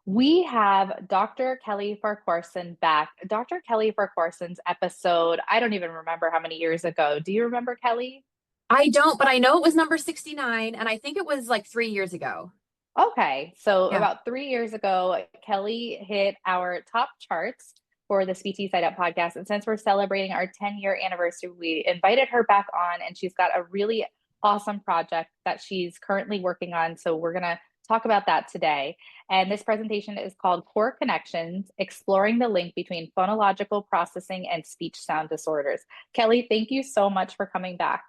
We have Dr. Kelly Farquharson back. Dr. Kelly Farquharson's episode, I don't even remember how many years ago. Do you remember Kelly? I don't, but I know it was number 69, and I think it was like 3 years ago. Okay, so Yeah. about 3 years ago, Kelly hit our top charts for the Speechy Side Up podcast. And since we're celebrating our 10-year anniversary, we invited her back on, and she's got a really awesome project that she's currently working on. So we're going to talk about that today. And this presentation is called Core Connections, Exploring the Link Between Phonological Processing and Speech Sound Disorders. Kelly, thank you so much for coming back.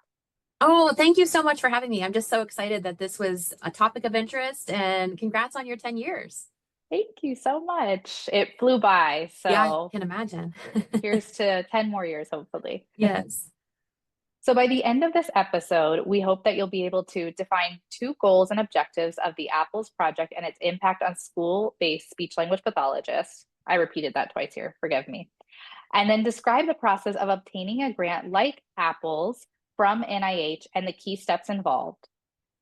Oh, thank you so much for having me. I'm just so excited that this was a topic of interest, and congrats on your 10 years. Thank you so much. It flew by. Yeah, I So can imagine. here's to 10 more years, hopefully. Yes. So, by the end of this episode, we hope that you'll be able to define two goals and objectives of the Apples project and its impact on school based speech language pathologists. I repeated that twice here, forgive me. And then describe the process of obtaining a grant like Apples from NIH and the key steps involved.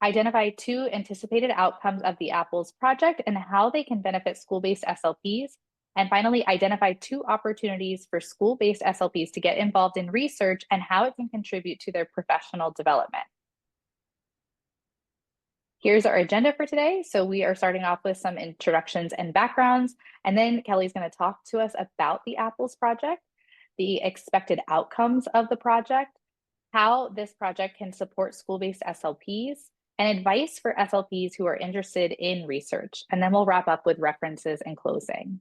Identify two anticipated outcomes of the Apples project and how they can benefit school-based SLPs. And finally, identify two opportunities for school-based SLPs to get involved in research and how it can contribute to their professional development. Here's our agenda for today. So we are starting off with some introductions and backgrounds, and then Kelly's going to talk to us about the Apples project, the expected outcomes of the project, how this project can support school-based SLPs, and advice for SLPs who are interested in research. And then we'll wrap up with references and closing.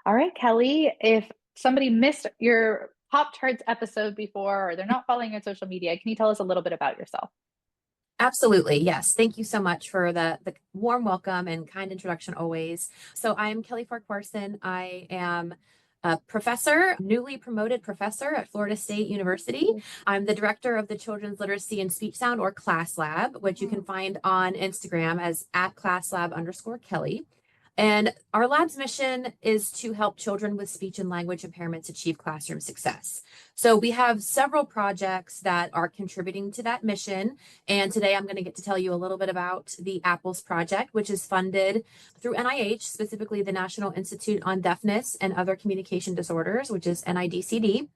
All right, Kelly, if somebody missed your Pop Charts episode before or they're not following you on social media, can you tell us a little bit about yourself? Absolutely. Yes. Thank you so much for the warm welcome and kind introduction always. So I'm Kelly Farquharson. I am a professor, newly promoted professor at Florida State University. I'm the director of the Children's Literacy and Speech Sound, or Class Lab, which you can find on Instagram as at @classlab_Kelly. And our lab's mission is to help children with speech and language impairments achieve classroom success. So we have several projects that are contributing to that mission. And today I'm going to get to tell you a little bit about the Apples Project, which is funded through NIH, specifically the National Institute on Deafness and Other Communication Disorders, which is NIDCD.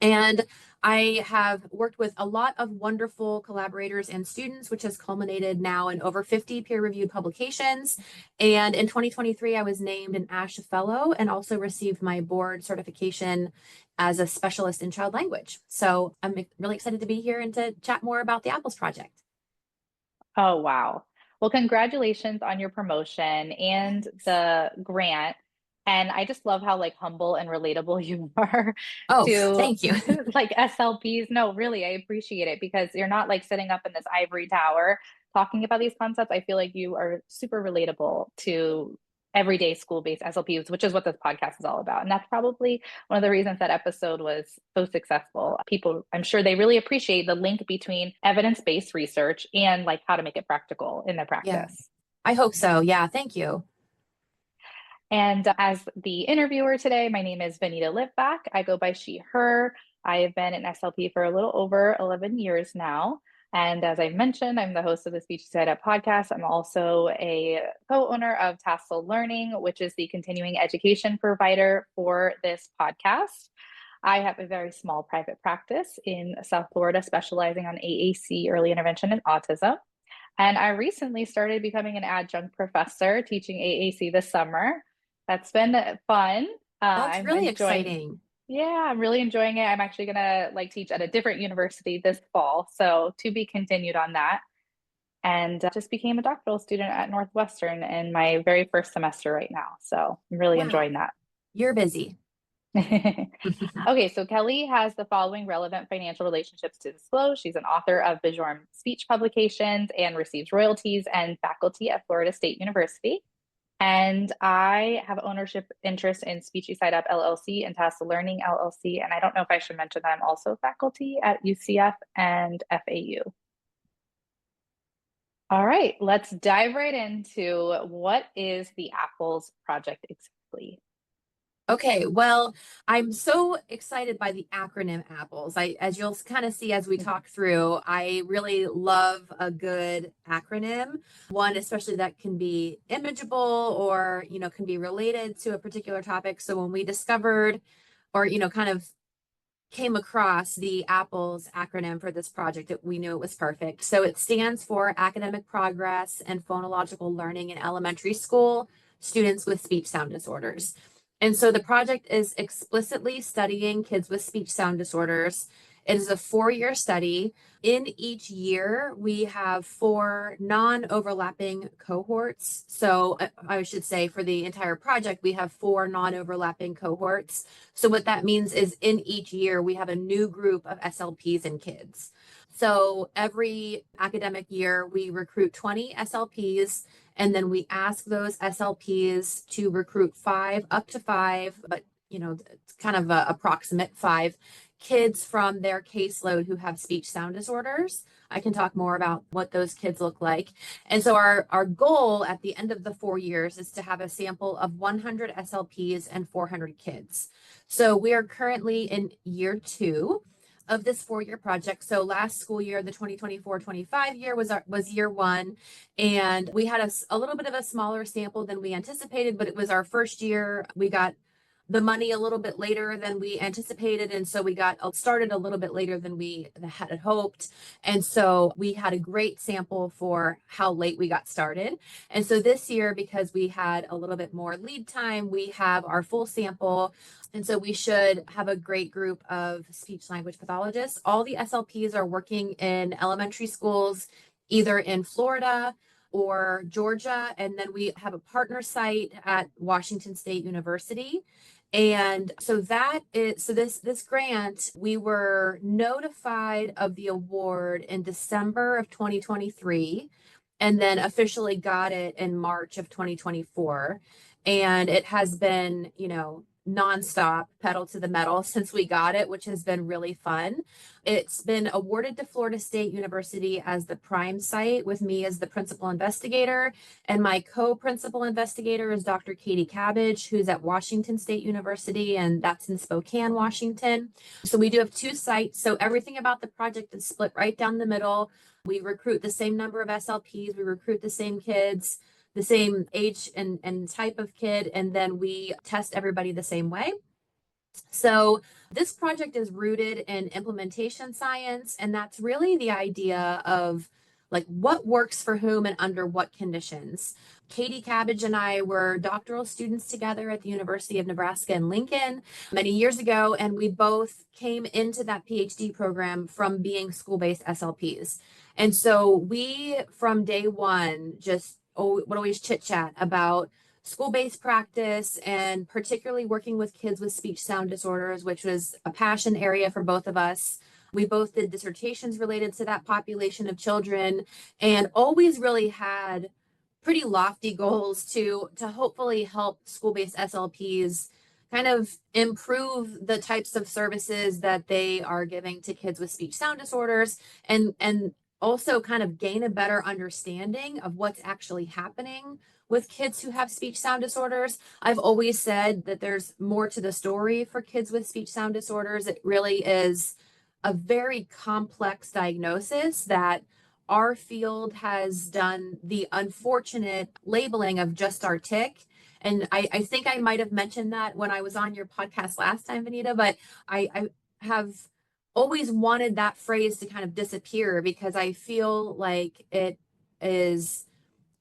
And I have worked with a lot of wonderful collaborators and students, which has culminated now in over 50 peer-reviewed publications. And in 2023, I was named an ASHA Fellow and also received my board certification as a specialist in child language. So I'm really excited to be here and to chat more about the Apples Project. Oh, wow. Well, congratulations on your promotion and the grant. And I just love how like humble and relatable you are Oh, to thank you. like SLPs. No, really, I appreciate it because you're not like sitting up in this ivory tower talking about these concepts. I feel like you are super relatable to everyday school-based SLPs, which is what this podcast is all about. And that's probably one of the reasons that episode was so successful. People, I'm sure they really appreciate the link between evidence-based research and like how to make it practical in their Yeah, practice. I hope so. Yeah, thank you. And as the interviewer today, my name is Vanita Litvak. I go by she, her. I have been an SLP for a little over 11 years now. And as I mentioned, I'm the host of the Speechie Side Up podcast. I'm also a co-owner of Tassel Learning, which is the continuing education provider for this podcast. I have a very small private practice in South Florida, specializing on AAC, early intervention and autism. And I recently started becoming an adjunct professor teaching AAC this summer. That's been fun. That's I'm really enjoying, exciting. yeah, I'm really enjoying it. I'm actually gonna like teach at a different university this fall, so to be continued on that. And just became a doctoral student at Northwestern in my very first semester right now. So I'm really Wow, enjoying that. you're busy. Okay, so Kelly has the following relevant financial relationships to disclose. She's an author of Bijorm speech publications and receives royalties and faculty at Florida State University. And I have ownership interest in Speechy Side Up LLC and Tassel Learning LLC. And I don't know if I should mention that I'm also faculty at UCF and FAU. All right, let's dive right into what is the Apples project exactly. Okay, well, I'm so excited by the acronym APPLES. As you'll kind of see as we talk through, I really love a good acronym, one especially that can be imageable or, can be related to a particular topic. So when we discovered or, kind of came across the APPLES acronym for this project, we knew it was perfect. So it stands for Academic Progress and Phonological Learning in Elementary School Students with Speech Sound Disorders. And so the project is explicitly studying kids with speech sound disorders. It is a 4-year study. In each year, we have 4 non-overlapping cohorts. So I should say for the entire project, we have 4 non-overlapping cohorts. So what that means is in each year, we have a new group of SLPs and kids. So every academic year, we recruit 20 SLPs, and then we ask those SLPs to recruit 5, up to 5, but it's kind of a approximate 5 kids from their caseload who have speech sound disorders. I can talk more about what those kids look like. And so our goal at the end of the 4 years is to have a sample of 100 SLPs and 400 kids. So we are currently in year 2 of this 4-year project. So last school year, the 2024-25 year was year 1. And we had a little bit of a smaller sample than we anticipated, but it was our first year. We got the money a little bit later than we anticipated. And so we got started a little bit later than we had hoped. And so we had a great sample for how late we got started. And so this year, because we had a little bit more lead time, we have our full sample. And so we should have a great group of speech language pathologists. All the SLPs are working in elementary schools, either in Florida or Georgia. And then we have a partner site at Washington State University. And so this grant, we were notified of the award in December of 2023, and then officially got it in March of 2024. And it has been, nonstop pedal to the metal since we got it, which has been really fun. It's been awarded to Florida State University as the prime site, with me as the principal investigator. And my co-principal investigator is Dr. Katie Cabbage, who's at Washington State University, and that's in Spokane, Washington. So we do have 2 sites. So everything about the project is split right down the middle. We recruit the same number of SLPs, we recruit the same kids, the same age and type of kid, and then we test everybody the same way. So this project is rooted in implementation science, and that's really the idea of like what works for whom and under what conditions. Katie Cabbage and I were doctoral students together at the University of Nebraska in Lincoln many years ago, and we both came into that PhD program from being school-based SLPs. And so we, from day one, just would always chit chat about school-based practice and particularly working with kids with speech sound disorders, which was a passion area for both of us. We both did dissertations related to that population of children and always really had pretty lofty goals to hopefully help school-based SLPs kind of improve the types of services that they are giving to kids with speech sound disorders and also kind of gain a better understanding of what's actually happening with kids who have speech sound disorders. I've always said that there's more to the story for kids with speech sound disorders. It really is a very complex diagnosis that our field has done the unfortunate labeling of just our tick. And I think I might have mentioned that when I was on your podcast last time, Vanita, but I have always wanted that phrase to kind of disappear because I feel like it is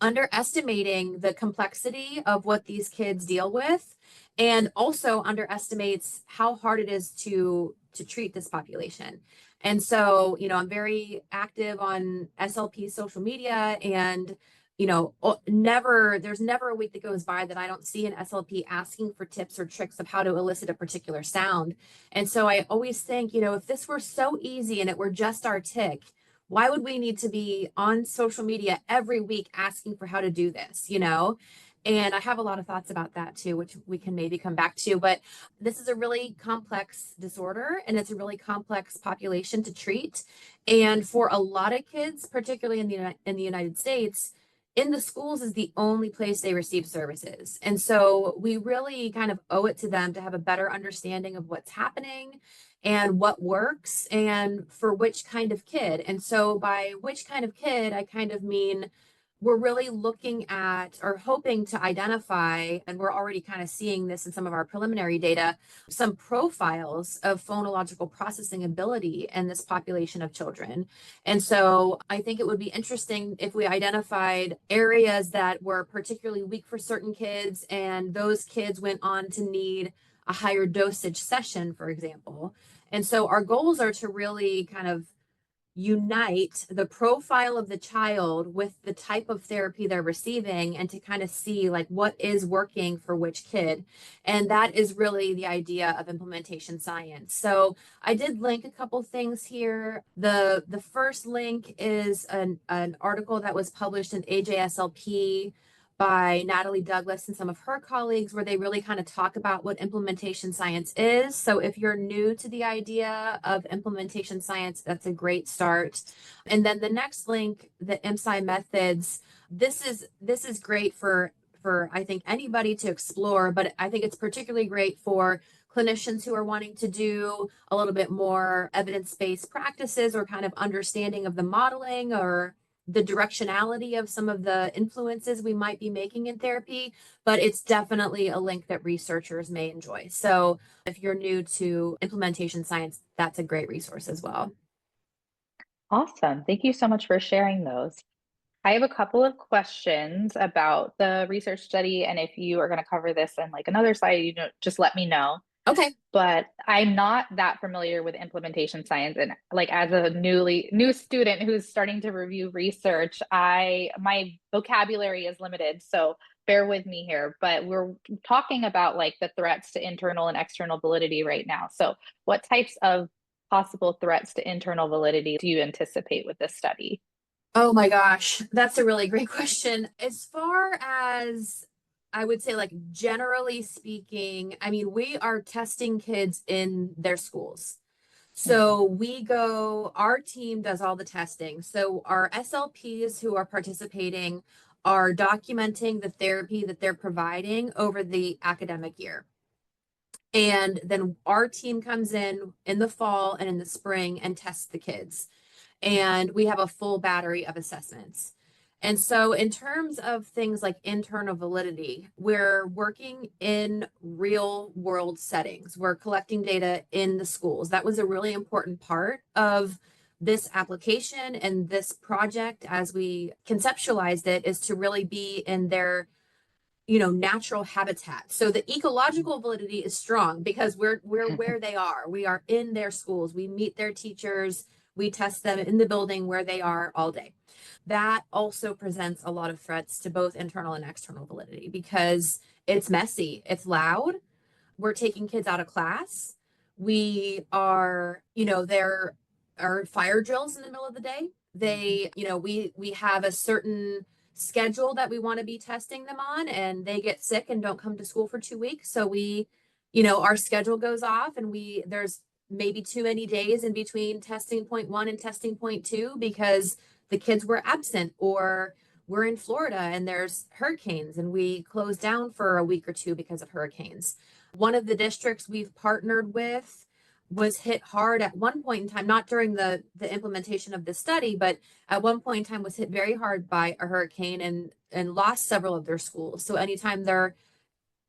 underestimating the complexity of what these kids deal with and also underestimates how hard it is to treat this population. And so, I'm very active on SLP social media and there's never a week that goes by that I don't see an SLP asking for tips or tricks of how to elicit a particular sound. And so I always think, if this were so easy and it were just our tick, why would we need to be on social media every week asking for how to do this, And I have a lot of thoughts about that too, which we can maybe come back to. But this is a really complex disorder and it's a really complex population to treat. And for a lot of kids, particularly in the United States, in the schools is the only place they receive services. And so we really kind of owe it to them to have a better understanding of what's happening and what works and for which kind of kid. And so by which kind of kid, I kind of mean we're really looking at or hoping to identify, and we're already kind of seeing this in some of our preliminary data, some profiles of phonological processing ability in this population of children. And so I think it would be interesting if we identified areas that were particularly weak for certain kids, and those kids went on to need a higher dosage session, for example. And so our goals are to really kind of unite the profile of the child with the type of therapy they're receiving and to kind of see like what is working for which kid. And that is really the idea of implementation science. So I did link a couple things here. The first link is an article that was published in AJSLP by Natalie Douglas and some of her colleagues, where they really kind of talk about what implementation science is. So if you're new to the idea of implementation science, that's a great start. And then the next link, the MSci methods, this is great for I think anybody to explore, but I think it's particularly great for clinicians who are wanting to do a little bit more evidence-based practices or kind of understanding of the modeling or the directionality of some of the influences we might be making in therapy, but it's definitely a link that researchers may enjoy. So if you're new to implementation science, that's a great resource as well. Awesome. Thank you so much for sharing those. I have a couple of questions about the research study, and if you are going to cover this in like another slide, just let me know. Okay. But I'm not that familiar with implementation science, and like as a new student who's starting to review research, my vocabulary is limited, so bear with me here. But we're talking about like the threats to internal and external validity right now. So what types of possible threats to internal validity do you anticipate with this study? Oh my gosh, that's a really great question. As far as I would say, like generally speaking, I mean, we are testing kids in their schools. Mhm. So our team does all the testing. So our SLPs who are participating are documenting the therapy that they're providing over the academic year. And then our team comes in the fall and in the spring and tests the kids. And we have a full battery of assessments. And so, in terms of things like internal validity, we're working in real world settings. We're collecting data in the schools. That was a really important part of this application and this project as we conceptualized it, is to really be in their natural habitat. So the ecological validity is strong because we're where they are. We are in their schools. We meet their teachers. We test them in the building where they are all day. That also presents a lot of threats to both internal and external validity because it's messy, it's loud. We're taking kids out of class. We are, there are fire drills in the middle of the day. We have a certain schedule that we want to be testing them on, and they get sick and don't come to school for 2 weeks. So our schedule goes off, and there's maybe too many days in between testing point one and testing point two because the kids were absent, or we're in Florida and there's hurricanes and we close down for a week or two because of hurricanes. One of the districts we've partnered with was hit hard at one point in time, not during the implementation of the study, but at one point in time was hit very hard by a hurricane and lost several of their schools. So anytime there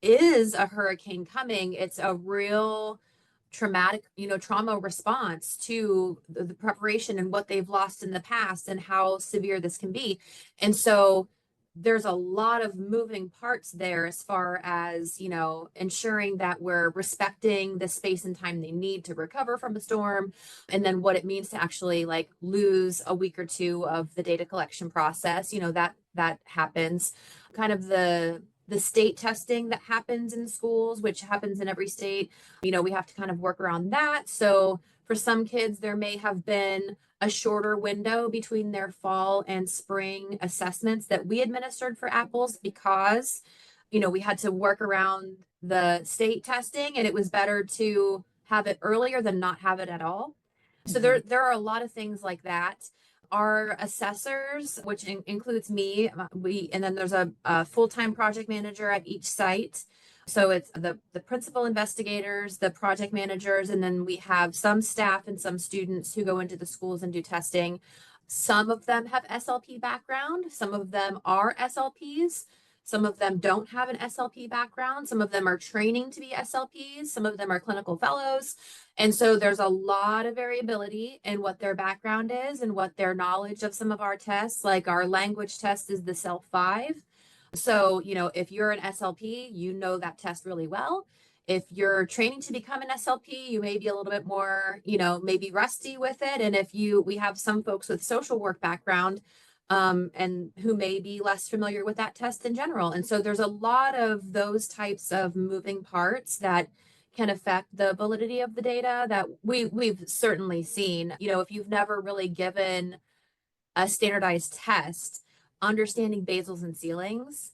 is a hurricane coming, it's a real traumatic, trauma response to the preparation and what they've lost in the past and how severe this can be. And so there's a lot of moving parts there as far as, ensuring that we're respecting the space and time they need to recover from a storm, and then what it means to actually like lose a week or two of the data collection process, that happens. Kind of the state testing that happens in schools, which happens in every state, we have to kind of work around that. So for some kids, there may have been a shorter window between their fall and spring assessments that we administered for apples because, we had to work around the state testing, and it was better to have it earlier than not have it at all. So Mhm. there are a lot of things like that. Our assessors, which includes me, and then there's a full-time project manager at each site. So it's the principal investigators, the project managers, and then we have some staff and some students who go into the schools and do testing. Some of them have SLP background. Some of them are SLPs. Some of them don't have an SLP background. Some of them are training to be SLPs. Some of them are clinical fellows. And so there's a lot of variability in what their background is and what their knowledge of some of our tests. Like our language test is the SELF-5. So, if you're an SLP, you know that test really well. If you're training to become an SLP, you may be a little bit more, maybe rusty with it. And we have some folks with social work background, and who may be less familiar with that test in general. And so there's a lot of those types of moving parts that can affect the validity of the data that we've certainly seen. If you've never really given a standardized test, understanding basals and ceilings,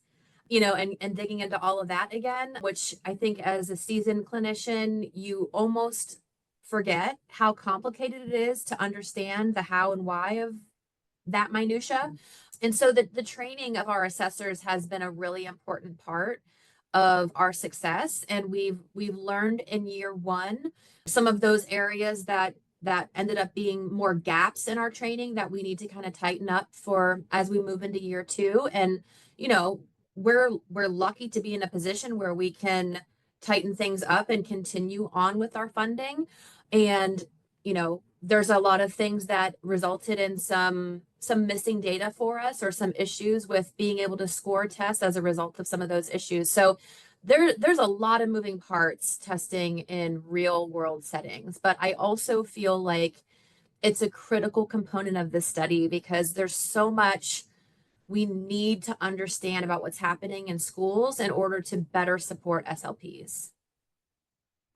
and digging into all of that again, which I think as a seasoned clinician, you almost forget how complicated it is to understand the how and why of that minutia. And so the training of our assessors has been a really important part of our success. And we've learned in year one some of those areas that ended up being more gaps in our training that we need to kind of tighten up for as we move into year two. And we're lucky to be in a position where we can tighten things up and continue on with our funding. And there's a lot of things that resulted in some missing data for us, or some issues with being able to score tests as a result of some of those issues. So there's a lot of moving parts testing in real world settings, but I also feel like it's a critical component of this study because there's so much we need to understand about what's happening in schools in order to better support SLPs.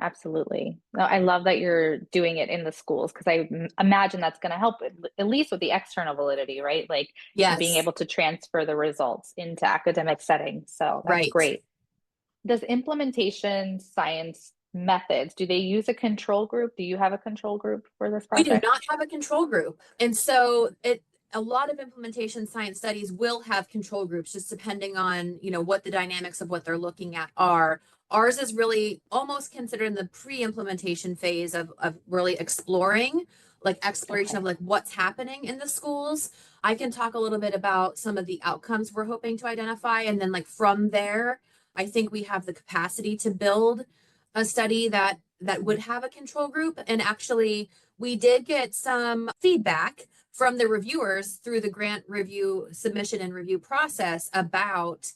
Absolutely. No, I love that you're doing it in the schools because I imagine that's going to help at least with the external validity, right? Like being Yes, able to transfer the results into academic settings. So that's right. great. Does implementation science methods, do they use a control group? Do you have a control group for this We do project? not have a control group. And so a lot of implementation science studies will have control groups, just depending on, what the dynamics of what they're looking at are. Ours is really almost considered in the pre-implementation phase of really exploring, like exploration Okay. of like what's happening in the schools. I can talk a little bit about some of the outcomes we're hoping to identify. And then like from there, I think we have the capacity to build a study that would have a control group. And actually, we did get some feedback from the reviewers through the grant review submission and review process about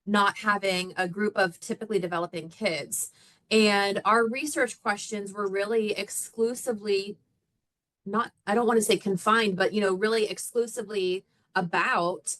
not having a group of typically developing kids. And our research questions were really exclusively, not, I don't want to say confined, but, really exclusively about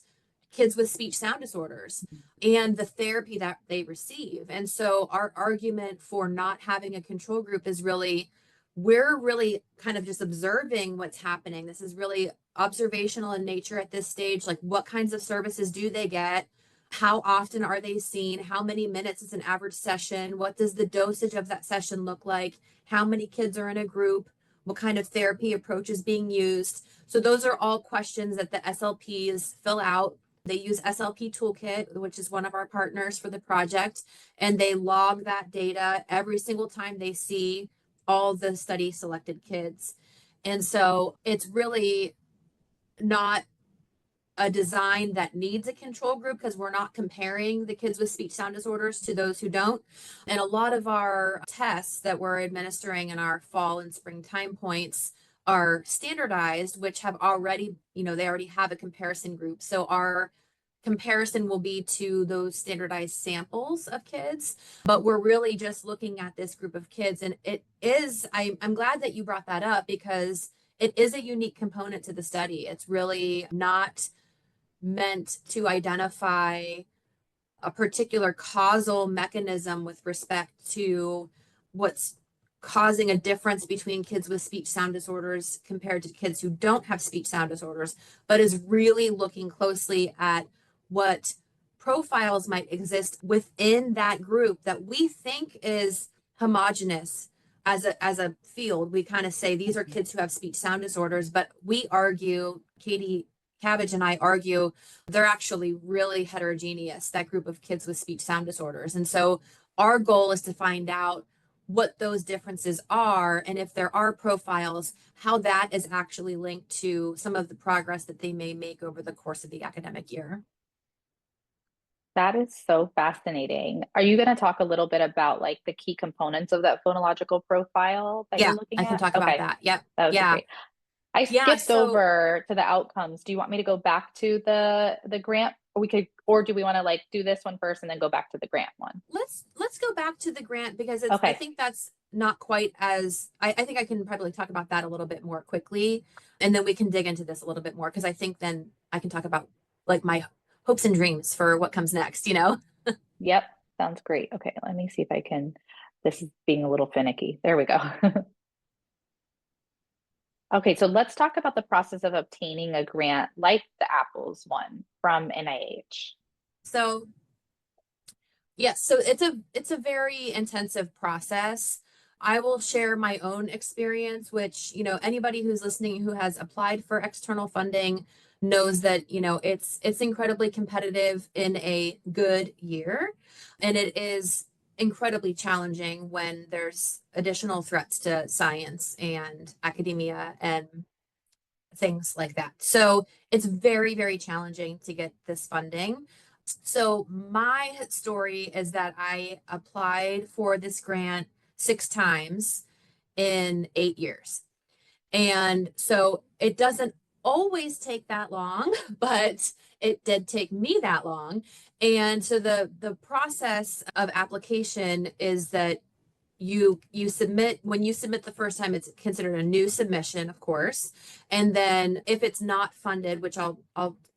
kids with speech sound disorders and the therapy that they receive. And so our argument for not having a control group is really, we're really kind of just observing what's happening. This is really observational in nature at this stage. Like, what kinds of services do they get? How often are they seen? How many minutes is an average session? What does the dosage of that session look like? How many kids are in a group? What kind of therapy approach is being used? So those are all questions that the SLPs fill out. They use SLP Toolkit, which is one of our partners for the project, and they log that data every single time they see all the study selected kids. And so it's really not a design that needs a control group because we're not comparing the kids with speech sound disorders to those who don't. And a lot of our tests that we're administering in our fall and spring time points are standardized, which have already, they already have a comparison group. So our comparison will be to those standardized samples of kids, but we're really just looking at this group of kids. And it is, I'm glad that you brought that up because it is a unique component to the study. It's really not meant to identify a particular causal mechanism with respect to what's causing a difference between kids with speech sound disorders compared to kids who don't have speech sound disorders, but is really looking closely at what profiles might exist within that group that we think is homogenous as a field, we kind of say these are kids who have speech sound disorders, but we argue, Katie Cabbage and I argue, they're actually really heterogeneous, that group of kids with speech sound disorders. And so our goal is to find out what those differences are, and if there are profiles, how that is actually linked to some of the progress that they may make over the course of the academic year. That is so fascinating. Are you going to talk a little bit about like the key components of that phonological profile that you're Yeah, I looking can at? talk about Okay, that. Yep. that would be Yeah. great. I Yeah. skipped So over to the outcomes. Do you want me to go back to the grant? Or we could, or do we want to like do this one first and then go back to the grant one? let's go back to the grant because it's I Okay. think that's not quite as I think I can probably talk about that a little bit more quickly, and then we can dig into this a little bit more because I think then I can talk about like my hopes and dreams for what comes next, you know? Yep. Sounds great. Okay. Let me see if I can. This is being a little finicky. There we go. Okay. So let's talk about the process of obtaining a grant like the Apples one from NIH. So yes, so it's a very intensive process. I will share my own experience, which, you know, anybody who's listening who has applied for external funding knows that, you know, it's incredibly competitive in a good year. And it is incredibly challenging when there's additional threats to science and academia and things like that. So it's very, very challenging to get this funding. So my story is that I applied for this grant 6 times in 8 years. And so it doesn't always take that long, but it did take me that long. And so the process of application is that you submit. When you submit the first time, it's considered a new submission, of course. And then if it's not funded, which I'll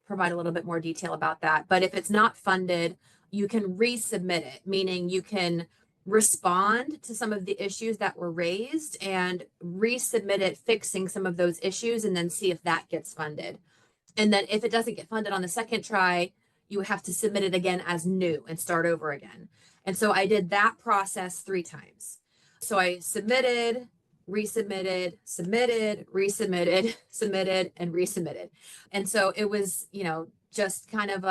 provide a little bit more detail about that, but if it's not funded, you can resubmit it, meaning you can respond to some of the issues that were raised and resubmit it fixing some of those issues, and then see if that gets funded. And then if it doesn't get funded on the second try, you have to submit it again as new and start over again. And so I did that process 3 times. So I submitted, resubmitted, submitted, resubmitted, submitted, and resubmitted. And so it was, you know, just kind of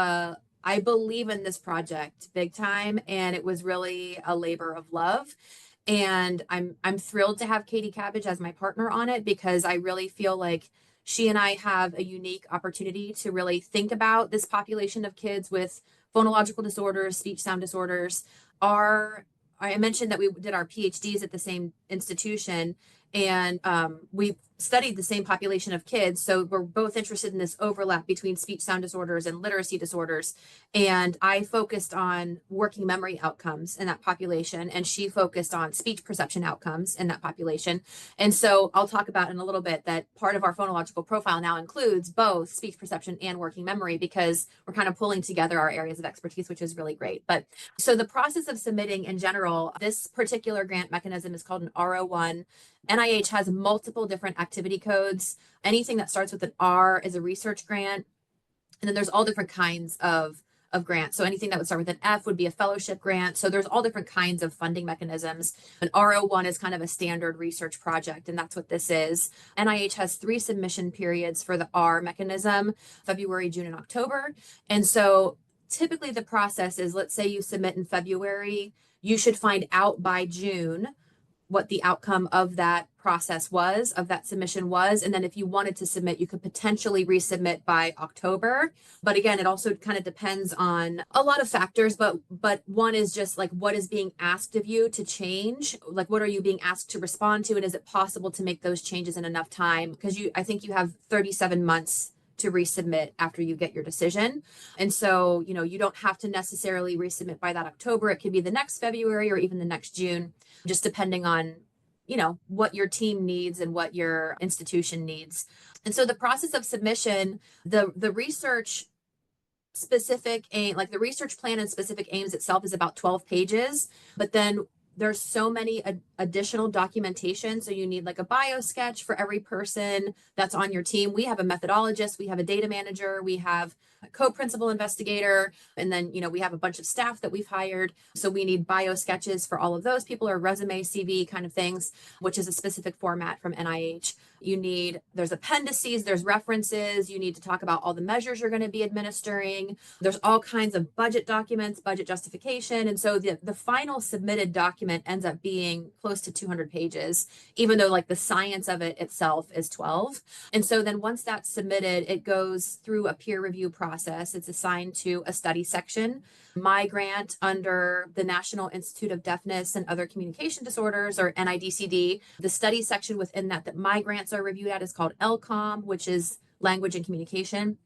I believe in this project big time, and it was really a labor of love. And I'm thrilled to have Katie Cabbage as my partner on it because I really feel like she and I have a unique opportunity to really think about this population of kids with phonological disorders, speech sound disorders. I mentioned that we did our PhDs at the same institution, and we studied the same population of kids. So we're both interested in this overlap between speech sound disorders and literacy disorders. And I focused on working memory outcomes in that population, and she focused on speech perception outcomes in that population. And so I'll talk about in a little bit that part of our phonological profile now includes both speech perception and working memory because we're kind of pulling together our areas of expertise, which is really great. But so the process of submitting in general, this particular grant mechanism is called an R01. NIH has multiple different activity codes. Anything that starts with an R is a research grant. And then there's all different kinds of grants. So anything that would start with an F would be a fellowship grant. So there's all different kinds of funding mechanisms. An R01 is kind of a standard research project, and that's what this is. NIH has 3 submission periods for the R mechanism: February, June, and October. And so typically the process is, let's say you submit in February, you should find out by June what the outcome of that process was, of that submission was. And then if you wanted to submit, you could potentially resubmit by October. But again, it also kind of depends on a lot of factors, but one is just like, what is being asked of you to change? Like, what are you being asked to respond to? And is it possible to make those changes in enough time? Because I think you have 37 months to resubmit after you get your decision. And so, you know, you don't have to necessarily resubmit by that October. It could be the next February or even the next June, just depending on, you know, what your team needs and what your institution needs. And so the process of submission, the research specific aim, like the research plan and specific aims itself, is about 12 pages, but then there's so many additional documentation. So you need like a bio sketch for every person that's on your team. We have a methodologist, we have a data manager, we have co-principal investigator. And then, we have a bunch of staff that we've hired. So we need bio sketches for all of those people, or resume, CV kind of things, which is a specific format from NIH. There's appendices, there's references. You need to talk about all the measures you're going to be administering. There's all kinds of budget documents, budget justification. And so the final submitted document ends up being close to 200 pages, even though like the science of it itself is 12. And so then once that's submitted, it goes through a peer review process. It's assigned to a study section. My grant under the National Institute of Deafness and Other Communication Disorders, or NIDCD, the study section within that my grants are reviewed at is called LCOM, which is language and communication.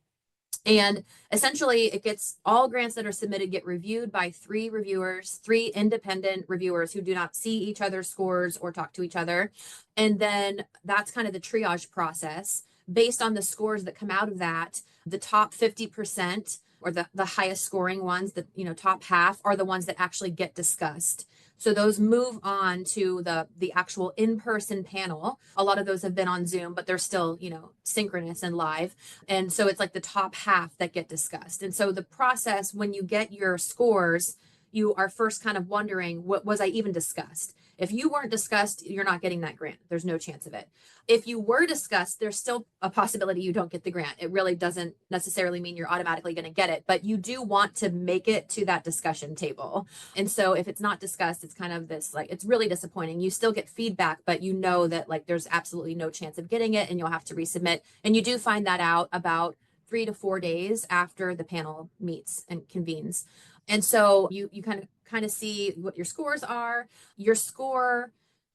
And essentially it gets all grants that are submitted get reviewed by 3 reviewers, 3 independent reviewers who do not see each other's scores or talk to each other. And then that's kind of the triage process. Based on the scores that come out of that, the top 50% or the highest scoring ones, the top half, are the ones that actually get discussed. So those move on to the actual in-person panel. A lot of those have been on Zoom, but they're still, synchronous and live. And so it's like the top half that get discussed. And so the process, when you get your scores, you are first kind of wondering, what was I even discussed? If you weren't discussed, you're not getting that grant. There's no chance of it. If you were discussed, there's still a possibility you don't get the grant. It really doesn't necessarily mean you're automatically going to get it, but you do want to make it to that discussion table. And so if it's not discussed, it's kind of this, like, it's really disappointing. You still get feedback, but you know that like there's absolutely no chance of getting it and you'll have to resubmit. And you do find that out about 3 to 4 days after the panel meets and convenes. And so you kind of see what your scores are. Your score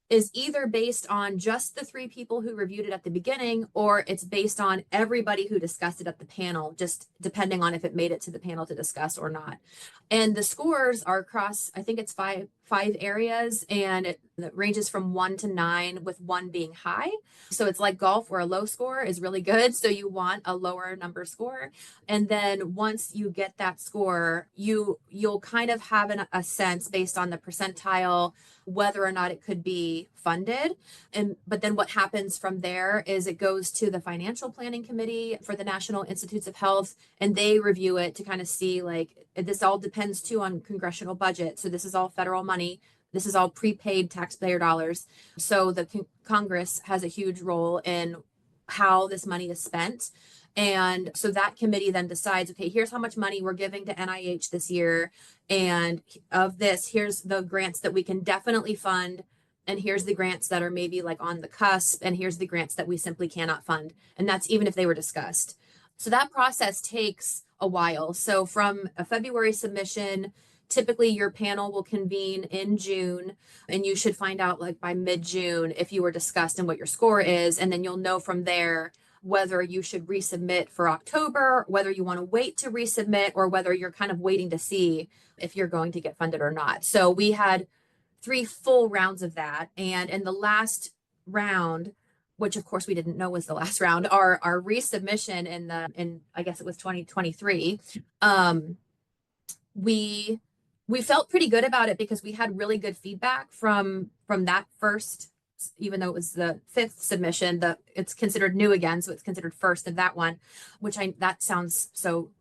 is either based on just the 3 people who reviewed it at the beginning, or it's based on everybody who discussed it at the panel, just depending on if it made it to the panel to discuss or not. And the scores are across, I think it's five areas, and it ranges from 1 to 9, with 1 being high. So it's like golf, where a low score is really good. So you want a lower number score. And then once you get that score, you'll kind of have a sense based on the percentile whether or not it could be funded. But then what happens from there is it goes to the financial planning committee for the National Institutes of Health, and they review it to kind of see, like, this all depends too on congressional budget. So this is all federal money. This is all prepaid taxpayer dollars. So the Congress has a huge role in how this money is spent. And so that committee then decides, okay, here's how much money we're giving to NIH this year. And of this, here's the grants that we can definitely fund. And here's the grants that are maybe like on the cusp. And here's the grants that we simply cannot fund. And that's even if they were discussed. So that process takes a while. So from a February submission, typically your panel will convene in June, and you should find out like by mid-June if you were discussed and what your score is. And then you'll know from there whether you should resubmit for October, whether you want to wait to resubmit, or whether you're kind of waiting to see if you're going to get funded or not. So we had 3 full rounds of that. And in the last round, which of course we didn't know was the last round, our resubmission in I guess it was 2023, we felt pretty good about it because we had really good feedback from that first, even though it was the 5th submission. It's considered new again, so it's considered first in that one, which that sounds so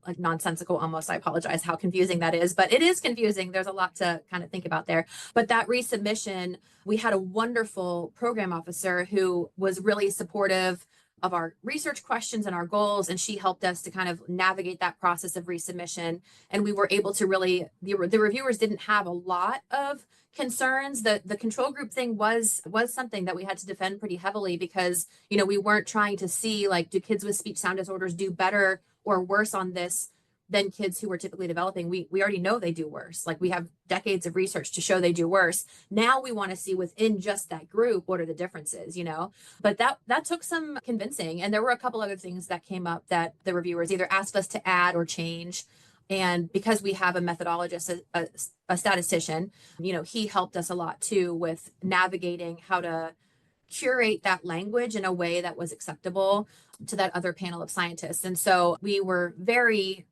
like nonsensical almost. I apologize how confusing that is, but it is confusing. There's a lot to kind of think about there. But that resubmission, we had a wonderful program officer who was really supportive of our research questions and our goals, and she helped us to kind of navigate that process of resubmission. And we were able to really, the reviewers didn't have a lot of concerns. The control group thing was something that we had to defend pretty heavily because, we weren't trying to see, like, do kids with speech sound disorders do better or worse on this than kids who were typically developing. We already know they do worse. Like, we have decades of research to show they do worse. Now we want to see within just that group, what are the differences, But that took some convincing. And there were a couple other things that came up that the reviewers either asked us to add or change. And because we have a methodologist, a statistician, he helped us a lot too with navigating how to curate that language in a way that was acceptable to that other panel of scientists. And so we were very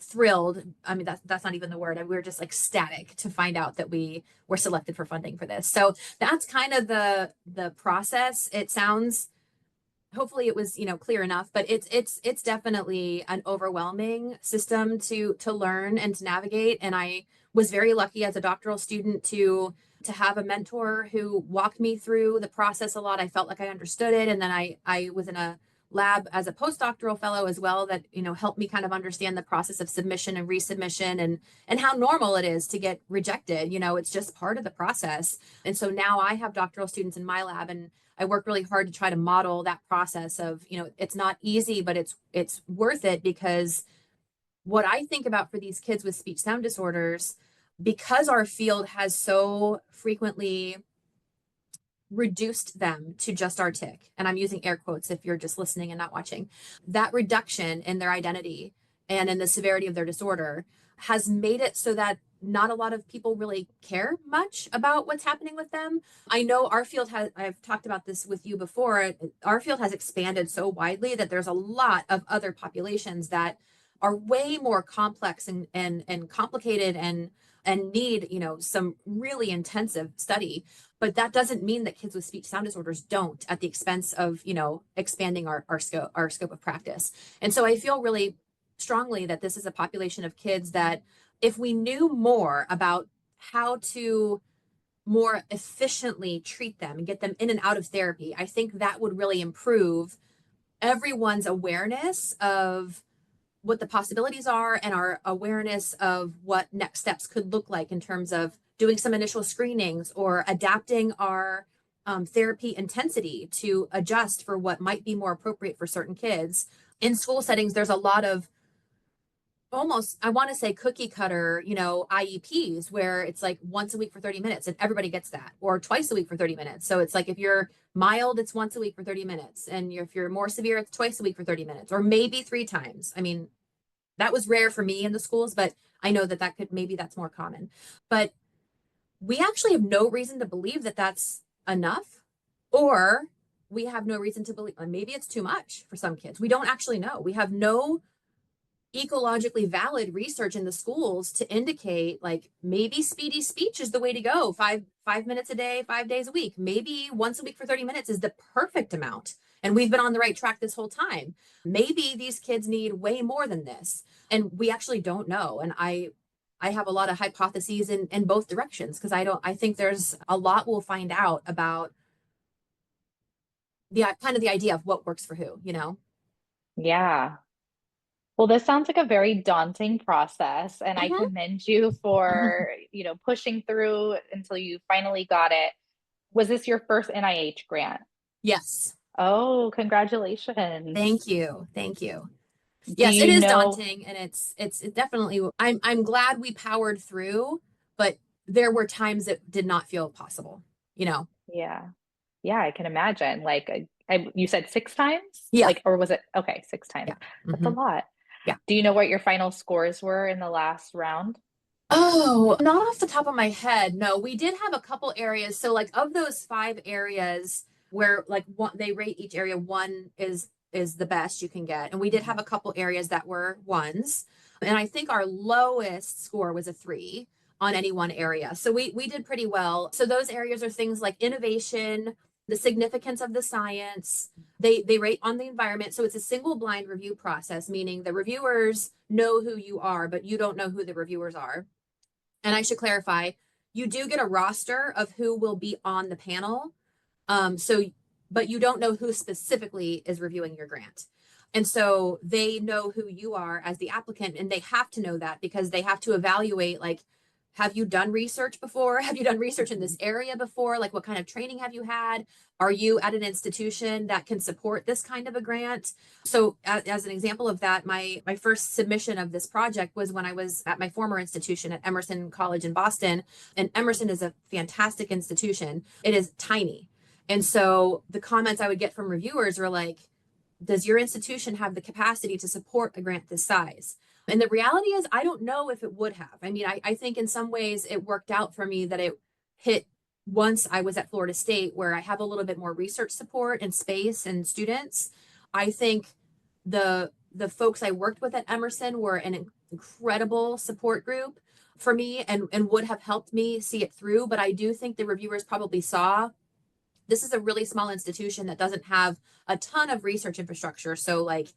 thrilled. I mean, that's not even the word. We were just ecstatic to find out that we were selected for funding for this. So that's kind of the process. It sounds hopefully it was, clear enough, but it's definitely an overwhelming system to learn and to navigate. And I was very lucky as a doctoral student to have a mentor who walked me through the process a lot. I felt like I understood it. And then I was in a lab as a postdoctoral fellow as well that, helped me kind of understand the process of submission and resubmission and how normal it is to get rejected. It's just part of the process. And so now I have doctoral students in my lab, and I work really hard to try to model that process of, it's not easy, but it's worth it, because what I think about for these kids with speech sound disorders, because our field has so frequently reduced them to just our tick, and I'm using air quotes if you're just listening and not watching, that reduction in their identity and in the severity of their disorder has made it so that not a lot of people really care much about what's happening with them. I know our field has, I've talked about this with you before, our field has expanded so widely that there's a lot of other populations that are way more complex and complicated and need, some really intensive study. But that doesn't mean that kids with speech sound disorders don't, at the expense of, expanding our scope of practice. And so I feel really strongly that this is a population of kids that, if we knew more about how to more efficiently treat them and get them in and out of therapy, I think that would really improve everyone's awareness of what the possibilities are and our awareness of what next steps could look like in terms of doing some initial screenings or adapting our therapy intensity to adjust for what might be more appropriate for certain kids. In school settings, there's a lot of almost, I want to say, cookie cutter, IEPs, where it's like once a week for 30 minutes and everybody gets that, or twice a week for 30 minutes. So it's like, if you're mild, it's once a week for 30 minutes. And if you're more severe, it's twice a week for 30 minutes, or maybe 3 times. I mean, that was rare for me in the schools, but I know that maybe that's more common. But we actually have no reason to believe that that's enough, or we have no reason to believe, maybe it's too much for some kids. We don't actually know. We have no ecologically valid research in the schools to indicate, like, maybe speedy speech is the way to go. Five minutes a day, 5 days a week. Maybe once a week for 30 minutes is the perfect amount, and we've been on the right track this whole time. Maybe these kids need way more than this, and we actually don't know. And I have a lot of hypotheses in both directions, because I think there's a lot we'll find out about the kind of the idea of what works for who. Yeah. Well, this sounds like a very daunting process, and I Mhm. commend you for, pushing through until you finally got it. Was this your first NIH grant? Yes. Oh, congratulations. Thank you. Thank you. Do Yes, it you is know? daunting, and it definitely, I'm glad we powered through, but there were times it did not feel possible. Yeah. Yeah, I can imagine. Like, you said 6 times? Yeah. Like, or was it? Okay, 6 times. Yeah. That's a Hmm. lot. Yeah. Do you know what your final scores were in the last round? Oh, not off the top of my head. No, we did have a couple areas. So, like, of those 5 areas where, like, they rate each area, 1 is the best you can get, and we did have a couple areas that were 1s, and I think our lowest score was a 3 on any one area. So we did pretty well. So those areas are things like innovation, the significance of the science. They rate on the environment. So it's a single blind review process, meaning the reviewers know who you are, but you don't know who the reviewers are. And I should clarify, you do get a roster of who will be on the panel. So, but you don't know who specifically is reviewing your grant. And so they know who you are as the applicant, and they have to know that, because they have to evaluate, like, have you done research before? Have you done research in this area before? Like, what kind of training have you had? Are you at an institution that can support this kind of a grant? So, as an example of that, my first submission of this project was when I was at my former institution at Emerson College in Boston. And Emerson is a fantastic institution. It is tiny. And so the comments I would get from reviewers were like, does your institution have the capacity to support a grant this size? And the reality is, I don't know if it would have. I mean, I think in some ways it worked out for me that it hit once I was at Florida State, where I have a little bit more research support and space and students. I think the folks I worked with at Emerson were an incredible support group for me, and would have helped me see it through. But I do think the reviewers probably saw this is a really small institution that doesn't have a ton of research infrastructure. So like,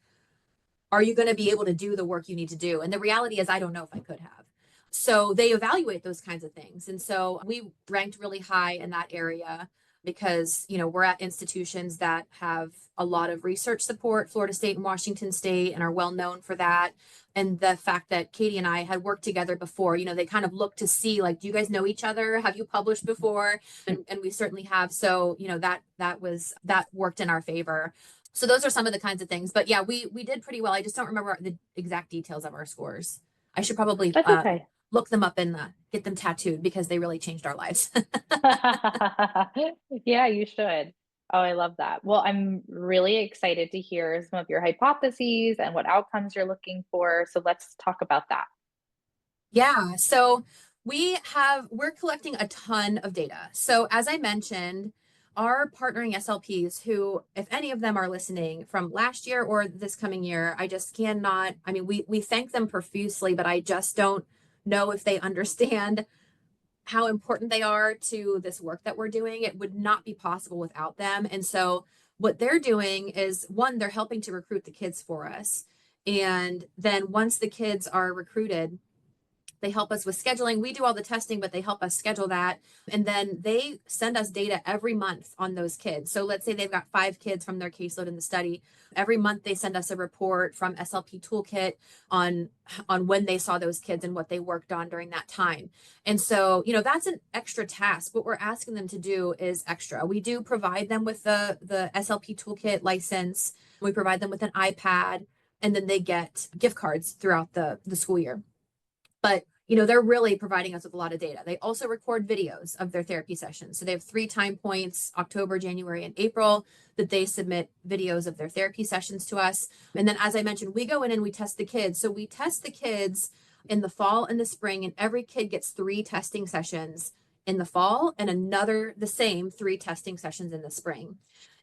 are you going to be able to do the work you need to do? And the reality is, I don't know if I could have. So they evaluate those kinds of things. And so we ranked really high in that area because, you know, we're at institutions that have a lot of research support, Florida State and Washington State, and are well known for that. And the fact that Katie and I had worked together before, you know, they kind of look to see, like, do you guys know each other? Have you published before? And we certainly have. So, you know, that worked in our favor. So those are some of the kinds of things. But yeah, we did pretty well. I just don't remember the exact details of our scores. I should probably That's okay. look them up and get them tattooed because they really changed our lives. Yeah, you should. Oh, I love that. Well, I'm really excited to hear some of your hypotheses and what outcomes you're looking for. So let's talk about that. Yeah, so we're collecting a ton of data. So as I mentioned, our partnering SLPs, who, if any of them are listening from last year or this coming year, I just cannot, I mean, we thank them profusely, but I just don't know if they understand how important they are to this work that we're doing. It would not be possible without them. And so what they're doing is, one, they're helping to recruit the kids for us. And then once the kids are recruited, they help us with scheduling. We do all the testing, but they help us schedule that. And then they send us data every month on those kids. So let's say they've got 5 kids from their caseload in the study. Every month they send us a report from SLP Toolkit on when they saw those kids and what they worked on during that time. And so, you know, that's an extra task. What we're asking them to do is extra. We do provide them with the SLP Toolkit license. We provide them with an iPad, and then they get gift cards throughout the school year. But you know, they're really providing us with a lot of data. They also record videos of their therapy sessions. So they have 3 time points, October, January, and April, that they submit videos of their therapy sessions to us. And then, as I mentioned, we go in and we test the kids. So we test the kids in the fall and the spring, and every kid gets 3 testing sessions in the fall and the same 3 testing sessions in the spring.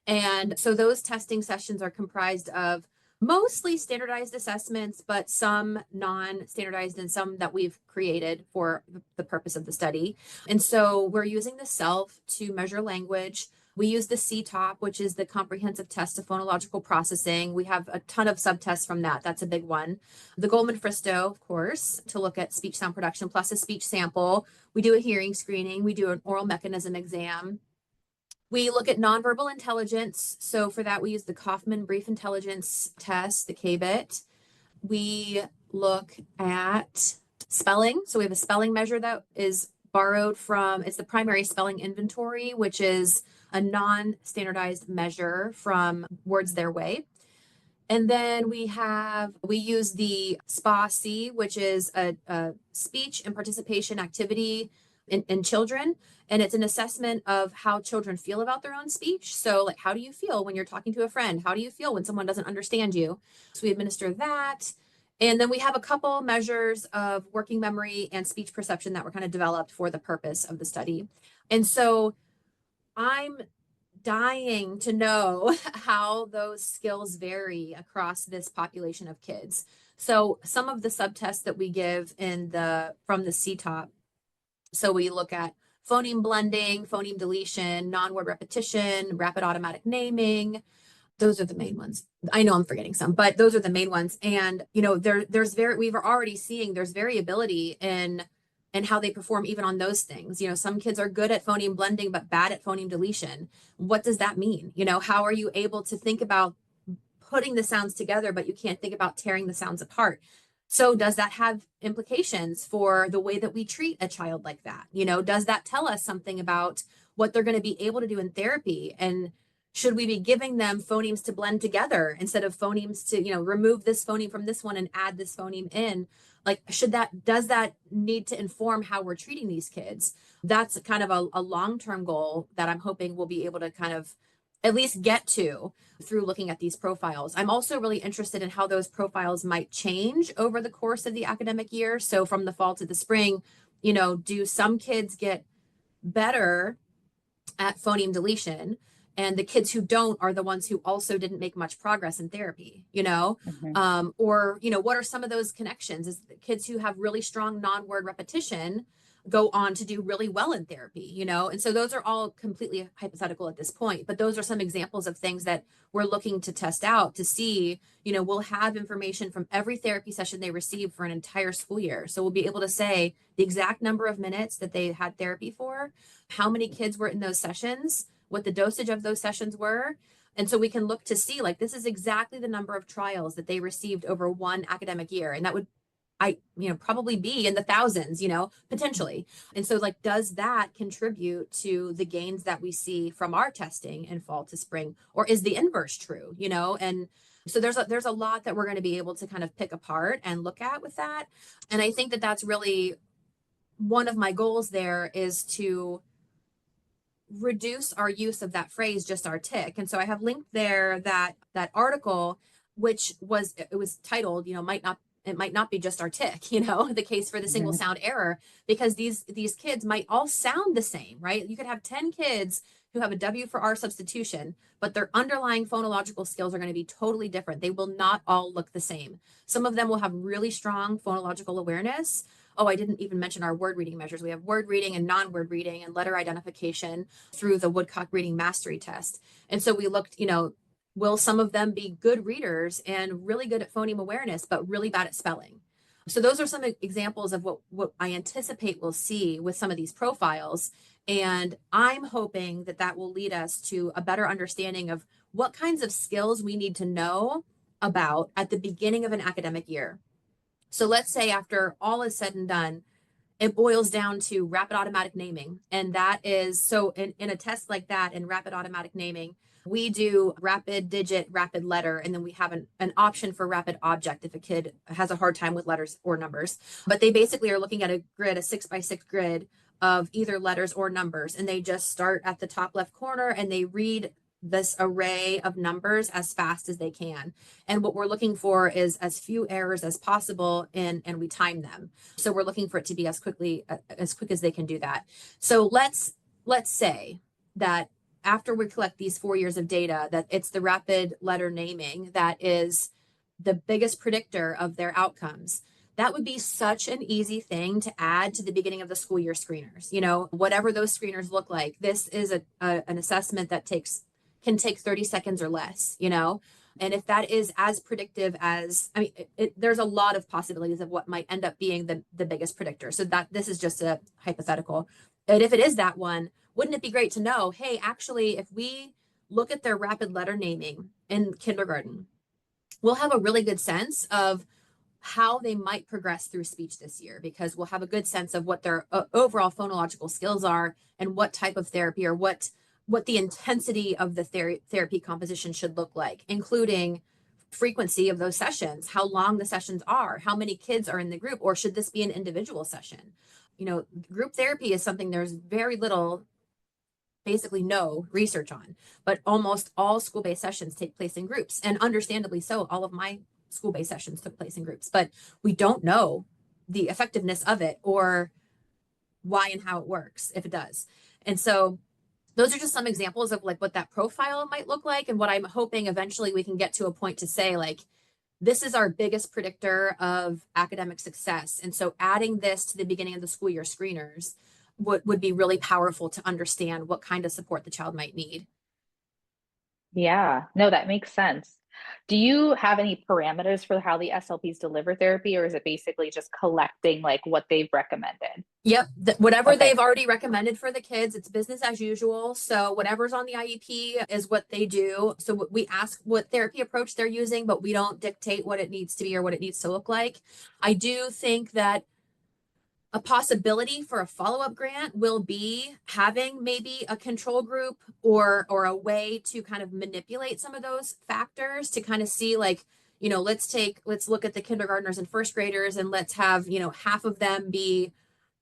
And so those testing sessions are comprised of mostly standardized assessments, but some non-standardized and some that we've created for the purpose of the study. And so we're using the SELF to measure language. We use the CTOP, which is the comprehensive test of phonological processing. We have a ton of subtests from that. That's a big one. The Goldman-Fristow, of course, to look at speech sound production, plus a speech sample. We do a hearing screening. We do an oral mechanism exam. We look at nonverbal intelligence. So for that, we use the Kaufman Brief Intelligence Test, the KBIT. We look at spelling. So we have a spelling measure that is borrowed from, it's the primary spelling inventory, which is a non-standardized measure from Words Their Way. And then we use the SPA-C, which is a speech and participation activity in children. And it's an assessment of how children feel about their own speech. So like, how do you feel when you're talking to a friend? How do you feel when someone doesn't understand you? So we administer that. And then we have a couple measures of working memory and speech perception that were kind of developed for the purpose of the study. And so I'm dying to know how those skills vary across this population of kids. So some of the subtests that we give from the CTOP. So we look at phoneme blending, phoneme deletion, non-word repetition, rapid automatic naming. Those are the main ones. I know I'm forgetting some, but those are the main ones. And, you know, we've already seeing there's variability in how they perform even on those things. You know, some kids are good at phoneme blending, but bad at phoneme deletion. What does that mean? You know, how are you able to think about putting the sounds together, but you can't think about tearing the sounds apart? So does that have implications for the way that we treat a child like that? You know, does that tell us something about what they're going to be able to do in therapy? And should we be giving them phonemes to blend together instead of phonemes to, you know, remove this phoneme from this one and add this phoneme in? Like, does that need to inform how we're treating these kids? That's kind of a long-term goal that I'm hoping we'll be able to kind of at least get to through looking at these profiles. I'm also really interested in how those profiles might change over the course of the academic year. So from the fall to the spring, you know, do some kids get better at phoneme deletion, and the kids who don't are the ones who also didn't make much progress in therapy, you know? Mhm. Or, you know, what are some of those connections? Is the kids who have really strong non-word repetition, go on to do really well in therapy, you know? And so those are all completely hypothetical at this point, but those are some examples of things that we're looking to test out to see, you know, we'll have information from every therapy session they receive for an entire school year. So we'll be able to say the exact number of minutes that they had therapy for, how many kids were in those sessions, what the dosage of those sessions were. And so we can look to see, like, this is exactly the number of trials that they received over one academic year. And that would probably be in the thousands, you know, potentially. And so, like, does that contribute to the gains that we see from our testing in fall to spring, or is the inverse true, you know? And so there's a lot that we're going to be able to kind of pick apart and look at with that. And I think that that's really one of my goals there, is to reduce our use of that phrase, just our tick. And so I have linked there that article, which was, it was titled, you know, it might not be just our tick, you know, the case for the single sound error, because these kids might all sound the same, right? You could have 10 kids who have a W for R substitution, but their underlying phonological skills are going to be totally different. They will not all look the same. Some of them will have really strong phonological awareness. Oh, I didn't even mention our word reading measures. We have word reading and non-word reading and letter identification through the Woodcock Reading Mastery Test. And so we looked, you know, will some of them be good readers and really good at phoneme awareness, but really bad at spelling? So those are some examples of what I anticipate we'll see with some of these profiles. And I'm hoping that that will lead us to a better understanding of what kinds of skills we need to know about at the beginning of an academic year. So let's say after all is said and done, it boils down to rapid automatic naming. And that is, so in a test like that, in rapid automatic naming, we do rapid digit, rapid letter, and then we have an option for rapid object if a kid has a hard time with letters or numbers. But they basically are looking at a grid, a 6x6 grid of either letters or numbers. And they just start at the top left corner and they read this array of numbers as fast as they can. And what we're looking for is as few errors as possible, and we time them. So we're looking for it to be as quick as they can do that. So let's say that after we collect these 4 years of data, that it's the rapid letter naming that is the biggest predictor of their outcomes. That would be such an easy thing to add to the beginning of the school year screeners. You know, whatever those screeners look like, this is an assessment that can take 30 seconds or less, you know? And if that is as predictive as, I mean, there's a lot of possibilities of what might end up being the biggest predictor. So that this is just a hypothetical. And if it is that one, wouldn't it be great to know, hey, actually, if we look at their rapid letter naming in kindergarten, we'll have a really good sense of how they might progress through speech this year, because we'll have a good sense of what their overall phonological skills are and what type of therapy, or what the intensity of the therapy composition should look like, including frequency of those sessions, how long the sessions are, how many kids are in the group, or should this be an individual session? You know, group therapy is something there's very little, basically no research on, but almost all school-based sessions take place in groups, and understandably so. All of my school-based sessions took place in groups, but we don't know the effectiveness of it or why and how it works if it does. And so those are just some examples of like what that profile might look like, and what I'm hoping eventually we can get to a point to say, like, this is our biggest predictor of academic success. And so adding this to the beginning of the school year screeners would be really powerful to understand what kind of support the child might need. Yeah, no, that makes sense. Do you have any parameters for how the SLPs deliver therapy, or is it basically just collecting like what they've recommended? Yep. Whatever Okay. they've already recommended for the kids, it's business as usual. So whatever's on the IEP is what they do. So we ask what therapy approach they're using, but we don't dictate what it needs to be or what it needs to look like. I do think that a possibility for a follow-up grant will be having maybe a control group, or a way to kind of manipulate some of those factors to kind of see, like, you know, let's look at the kindergartners and first graders, and let's have, you know, half of them be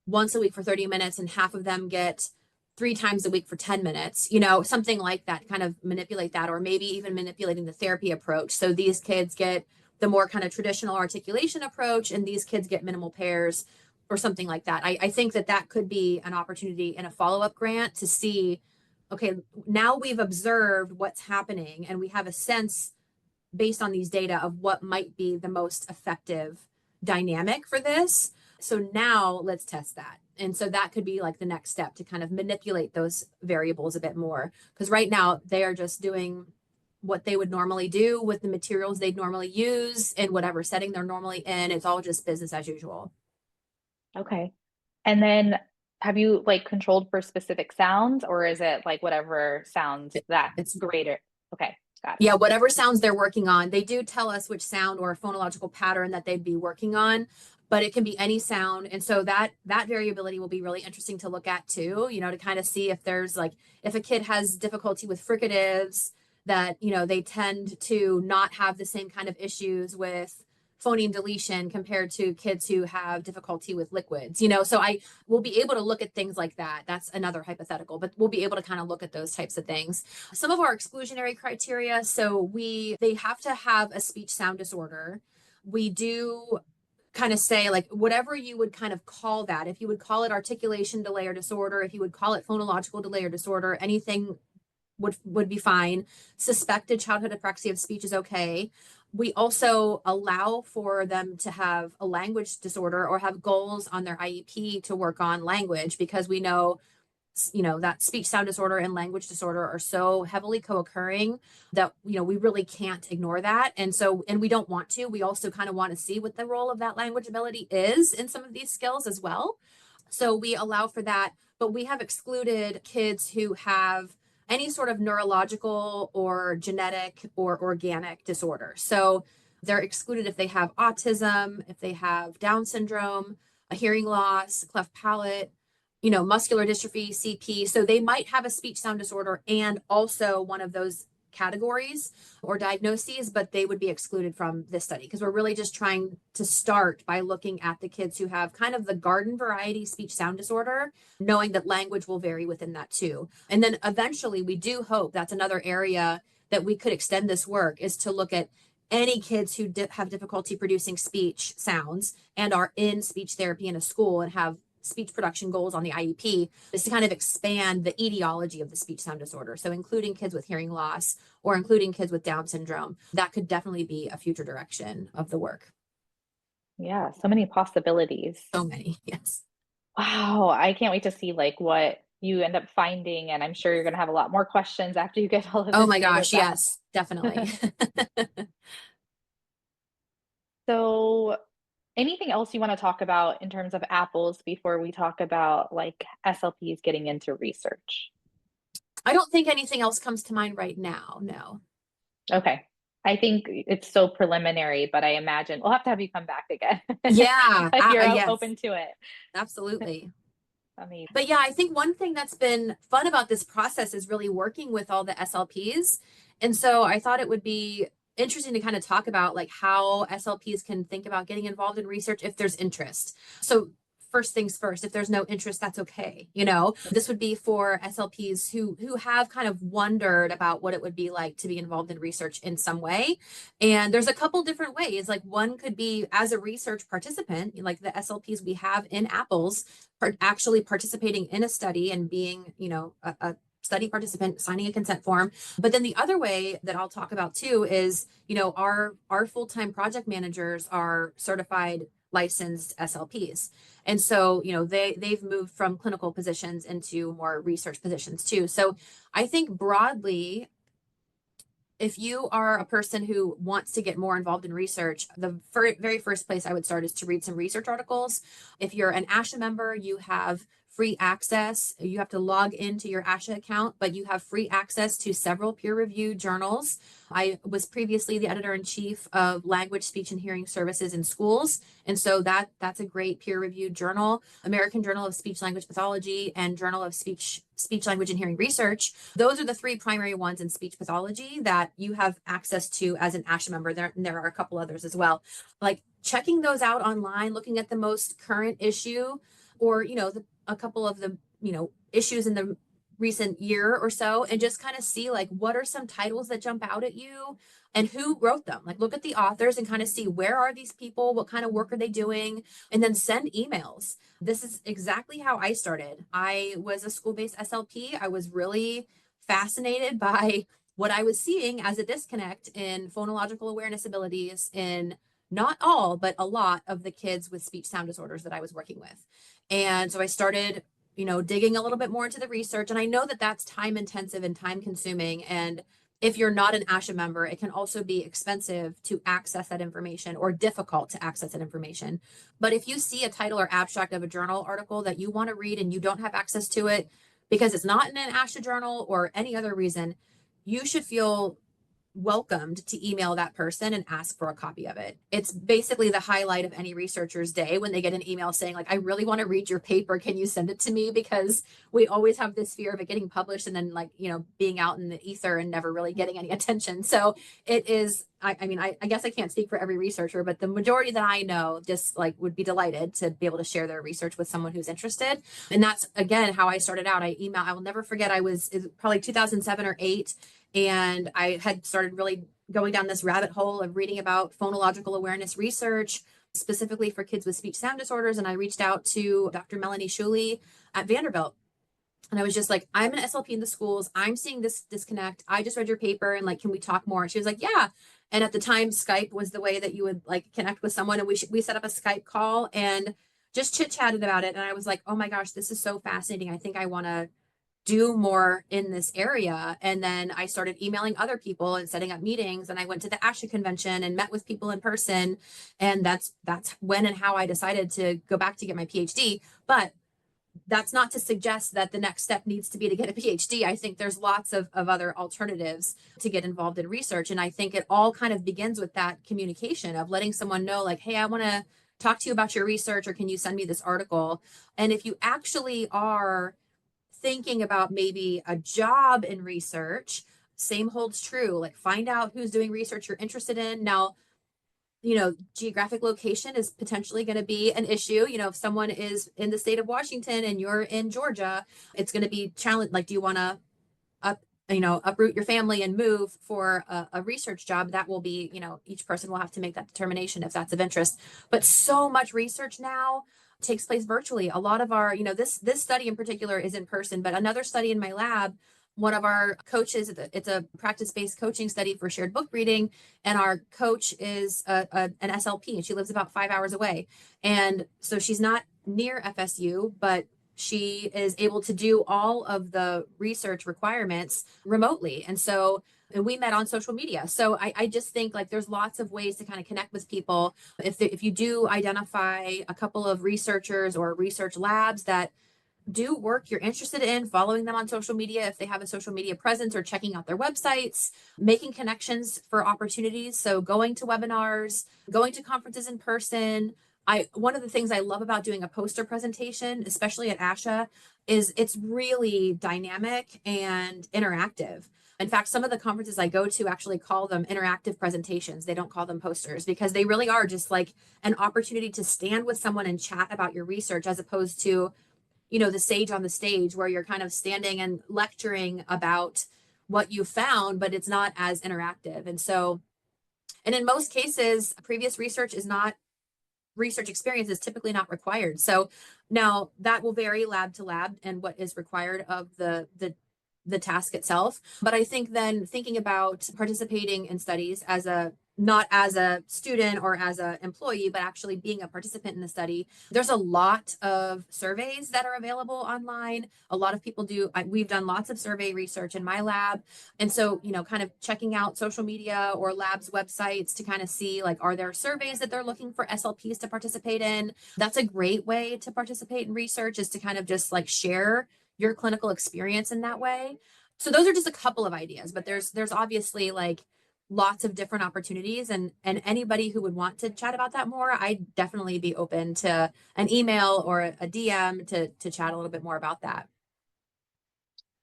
once a week for 30 minutes and half of them get 3 times a week for 10 minutes, you know, something like that, kind of manipulate that, or maybe even manipulating the therapy approach. So these kids get the more kind of traditional articulation approach and these kids get minimal pairs, or something like that. I think that could be an opportunity in a follow-up grant to see, okay, now we've observed what's happening and we have a sense based on these data of what might be the most effective dynamic for this. So now let's test that. And so that could be like the next step to kind of manipulate those variables a bit more. Because right now they are just doing what they would normally do with the materials they'd normally use in whatever setting they're normally in. It's all just business as usual. Okay. And then have you like controlled for specific sounds, or is it like whatever sounds that It's greater? Okay, got it. Yeah, whatever sounds they're working on. They do tell us which sound or phonological pattern that they'd be working on, but it can be any sound. And so that variability will be really interesting to look at too, to kind of see if there's like if a kid has difficulty with fricatives that, they tend to not have the same kind of issues with phoneme deletion compared to kids who have difficulty with liquids. So I will be able to look at things like that. That's another hypothetical, but we'll be able to kind of look at those types of things. Some of our exclusionary criteria, so they have to have a speech sound disorder. We do kind of say like whatever you would kind of call that, if you would call it articulation delay or disorder, if you would call it phonological delay or disorder, anything would be fine. Suspected childhood apraxia of speech is okay. We also allow for them to have a language disorder or have goals on their IEP to work on language, because we know that speech sound disorder and language disorder are so heavily co-occurring that we really can't ignore that. And we don't want to. We also kind of want to see what the role of that language ability is in some of these skills as well. So we allow for that, but we have excluded kids who have any sort of neurological or genetic or organic disorder. So they're excluded if they have autism, if they have Down syndrome, a hearing loss, cleft palate, muscular dystrophy, CP. So they might have a speech sound disorder and also one of those categories or diagnoses, but they would be excluded from this study because we're really just trying to start by looking at the kids who have kind of the garden variety speech sound disorder, knowing that language will vary within that too. And then eventually we do hope that's another area that we could extend this work, is to look at any kids who have difficulty producing speech sounds and are in speech therapy in a school and have speech production goals on the IEP, is to kind of expand the etiology of the speech sound disorder. So including kids with hearing loss or including kids with Down syndrome, that could definitely be a future direction of the work. Yeah, so many possibilities. So many, yes. Wow, I can't wait to see like what you end up finding, and I'm sure you're going to have a lot more questions after you get all of Oh this my data gosh, back. yes, definitely. So, anything else you want to talk about in terms of apples before we talk about like SLPs getting into research? I don't think anything else comes to mind right now. No. Okay. I think it's so preliminary, but I imagine we'll have to have you come back again Yeah, if you're yes, open to it. absolutely. Amazing. But yeah, I think one thing that's been fun about this process is really working with all the SLPs. And so I thought it would be interesting to kind of talk about like how SLPs can think about getting involved in research if there's interest. So first things first, if there's no interest, that's okay. This would be for SLPs who have kind of wondered about what it would be like to be involved in research in some way. And there's a couple different ways. Like one could be as a research participant, like the SLPs we have in Apples, actually participating in a study and being, a study participant, signing a consent form. But then the other way that I'll talk about too is, our full-time project managers are certified licensed SLPs. And so, they've moved from clinical positions into more research positions too. So I think broadly, if you are a person who wants to get more involved in research, the very first place I would start is to read some research articles. If you're an ASHA member, you have free access. You have to log into your ASHA account, but you have free access to several peer-reviewed journals. I was previously the editor-in-chief of Language, Speech, and Hearing Services in Schools. And so that's a great peer-reviewed journal. American Journal of Speech Language Pathology and Journal of Speech, Language, and Hearing Research. Those are the three primary ones in speech pathology that you have access to as an ASHA member. There are a couple others as well. Like checking those out online, looking at the most current issue, or a couple of the issues in the recent year or so, and just kind of see like what are some titles that jump out at you and who wrote them. Like look at the authors and kind of see where are these people, what kind of work are they doing, and then send emails. This is exactly how I started. I was a school-based SLP. I was really fascinated by what I was seeing as a disconnect in phonological awareness abilities, in not all, but a lot of the kids with speech sound disorders that I was working with. And so I started, digging a little bit more into the research. And I know that that's time intensive and time consuming. And if you're not an ASHA member, it can also be expensive to access that information or difficult to access that information. But if you see a title or abstract of a journal article that you want to read and you don't have access to it because it's not in an ASHA journal or any other reason, you should feel welcomed to email that person and ask for a copy of it. It's basically the highlight of any researcher's day when they get an email saying, like, I really want to read your paper. Can you send it to me? Because we always have this fear of it getting published and then, like, being out in the ether and never really getting any attention. So it is, I guess I can't speak for every researcher, but the majority that I know just like would be delighted to be able to share their research with someone who's interested. And that's, again, how I started out. I will never forget, it was probably 2007 or 8. And I had started really going down this rabbit hole of reading about phonological awareness research, specifically for kids with speech sound disorders. And I reached out to Dr. Melanie Shuley at Vanderbilt. And I was just like, I'm an SLP in the schools. I'm seeing this disconnect. I just read your paper and like, can we talk more? And she was like, yeah. And at the time, Skype was the way that you would like connect with someone. And we set up a Skype call and just chit chatted about it. And I was like, oh my gosh, this is so fascinating. I think I want to do more in this area. And then I started emailing other people and setting up meetings. And I went to the ASHA convention and met with people in person. And that's when and how I decided to go back to get my PhD. But that's not to suggest that the next step needs to be to get a PhD. I think there's lots of other alternatives to get involved in research. And I think it all kind of begins with that communication of letting someone know, like, hey, I want to talk to you about your research, or can you send me this article? And if you actually are thinking about maybe a job in research, same holds true. Like, find out who's doing research you're interested in. Now, geographic location is potentially going to be an issue. If someone is in the state of Washington and you're in Georgia, it's going to be challenging. Like, do you want to uproot your family and move for a research job? That will be, each person will have to make that determination if that's of interest. But so much research now takes place virtually. A lot of our, this study in particular is in person, but another study in my lab, one of our coaches, it's a practice-based coaching study for shared book reading, and our coach is an SLP, and she lives about 5 hours away. And so she's not near FSU, but she is able to do all of the research requirements remotely. And we met on social media. So I just think like there's lots of ways to kind of connect with people. If you do identify a couple of researchers or research labs that do work you're interested in, following them on social media if they have a social media presence, or checking out their websites, making connections for opportunities. So going to webinars, going to conferences in person. One of the things I love about doing a poster presentation, especially at ASHA, is it's really dynamic and interactive. In fact, some of the conferences I go to actually call them interactive presentations. They don't call them posters, because they really are just like an opportunity to stand with someone and chat about your research, as opposed to, the sage on the stage where you're kind of standing and lecturing about what you found, but it's not as interactive. And in most cases, previous research experience is typically not required. So now that will vary lab to lab and what is required of the task itself. But I think then thinking about participating in studies not as a student or as an employee, but actually being a participant in the study, there's a lot of surveys that are available online. A lot of people we've done lots of survey research in my lab. And so, kind of checking out social media or labs websites to kind of see, like, are there surveys that they're looking for SLPs to participate in? That's a great way to participate in research, is to kind of just like share your clinical experience in that way. So those are just a couple of ideas, but there's obviously like lots of different opportunities, and anybody who would want to chat about that more, I'd definitely be open to an email or a DM to chat a little bit more about that.